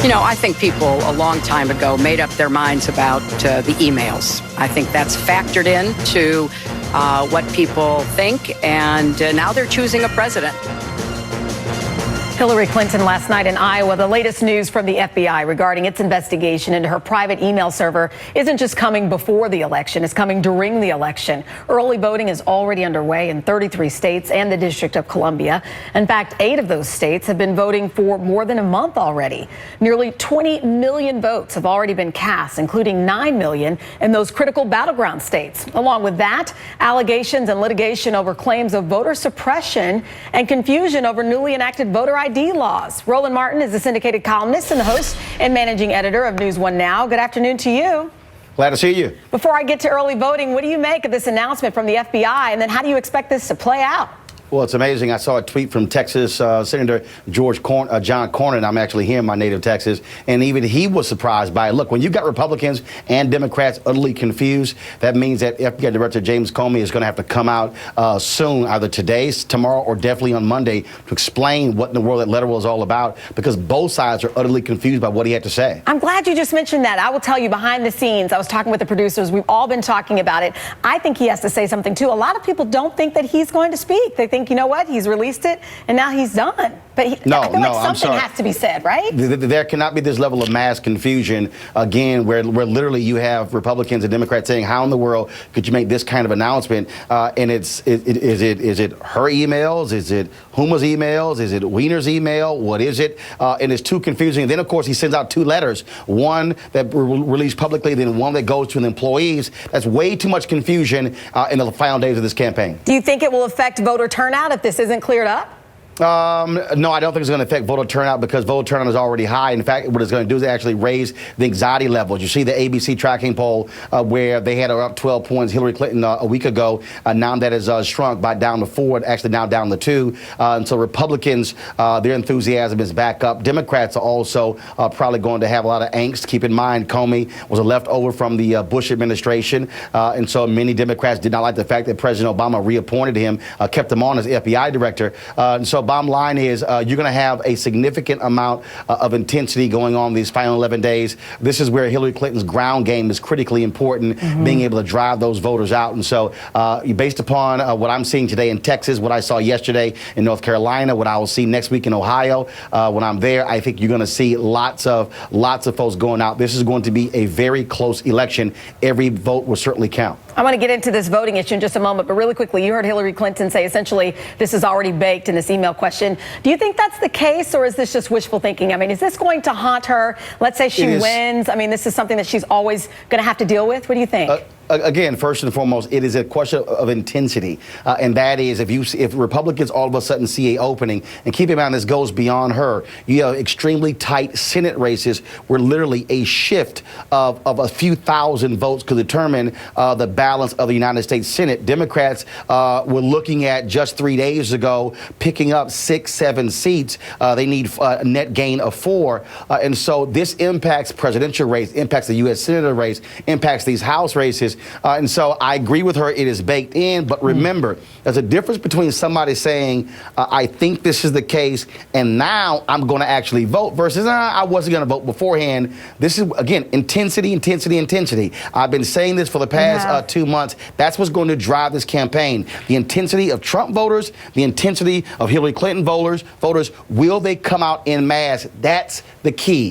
You know, I think people a long time ago made up their minds about the emails. I think that's factored into what people think, and now they're choosing a president. Hillary Clinton last night in Iowa. The latest news from the FBI regarding its investigation into her private email server isn't just coming before the election, it's coming during the election. Early voting is already underway in 33 states and the District of Columbia. In fact, 8 of those states have been voting for more than a month already. Nearly 20 million votes have already been cast, including 9 million in those critical battleground states. Along with that, allegations and litigation over claims of voter suppression and confusion over newly enacted voter ID laws. Roland Martin is the syndicated columnist and the host and managing editor of NewsOne Now. Good afternoon to you. Glad to see you. Before I get to early voting, what do you make of this announcement from the FBI, and then how do you expect this to play out? Well, it's amazing. I saw a tweet from Texas Senator John Cornyn. I'm actually here in my native Texas, and even he was surprised by it. Look, when you've got Republicans and Democrats utterly confused, that means that FBI Director James Comey is going to have to come out soon, either today, tomorrow, or definitely on Monday, to explain what in the world that letter was all about, because both sides are utterly confused by what he had to say. I'm glad you just mentioned that. I will tell you, behind the scenes, I was talking with the producers. We've all been talking about it. I think he has to say something, too. A lot of people don't think that he's going to speak. They think, you know what, he's released it, and now he's done. But I feel like something has to be said, right? There cannot be this level of mass confusion, again, where literally you have Republicans and Democrats saying, how in the world could you make this kind of announcement? And is it her emails? Is it Huma's emails? Is it Wiener's email? What is it? And it's too confusing. And then, of course, he sends out 2 letters, one that were released publicly, then one that goes to the employees. That's way too much confusion in the final days of this campaign. Do you think it will affect voter turnout if this isn't cleared up? No, I don't think it's going to affect voter turnout, because voter turnout is already high. In fact, what it's going to do is actually raise the anxiety levels. You see the ABC tracking poll where they had her up 12 points, Hillary Clinton, a week ago. Now that has shrunk by down to 4, actually now down to 2. And so Republicans, their enthusiasm is back up. Democrats are also probably going to have a lot of angst. Keep in mind, Comey was a leftover from the Bush administration. And so many Democrats did not like the fact that President Obama reappointed him, kept him on as FBI director. And so bottom line is you're going to have a significant amount of intensity going on these final 11 days. This is where Hillary Clinton's ground game is critically important, being able to drive those voters out. And so based upon what I'm seeing today in Texas, what I saw yesterday in North Carolina, what I will see next week in Ohio, when I'm there, I think you're going to see lots of folks going out. This is going to be a very close election. Every vote will certainly count. I want to get into this voting issue in just a moment, but really quickly, you heard Hillary Clinton say essentially this is already baked in this email question. Do you think that's the case, or is this just wishful thinking? I mean, is this going to haunt her? Let's say she wins. I mean, this is something that she's always going to have to deal with. What do you think? Again, first and foremost, it is a question of intensity, and that is if Republicans all of a sudden see an opening, and keep in mind this goes beyond her. You have extremely tight Senate races where literally a shift of a few thousand votes could determine the balance of the United States Senate. Democrats were looking at just 3 days ago picking up 6-7 seats. They need a net gain of 4, and so this impacts presidential race, impacts the U.S. Senator race, impacts these House races. And so I agree with her. It is baked in. But remember, there's a difference between somebody saying, I think this is the case, and now I'm going to actually vote, versus I wasn't going to vote beforehand. This is, again, intensity, intensity, intensity. I've been saying this for the past 2 months. That's what's going to drive this campaign. The intensity of Trump voters, the intensity of Hillary Clinton voters. Will they come out en masse? That's the key.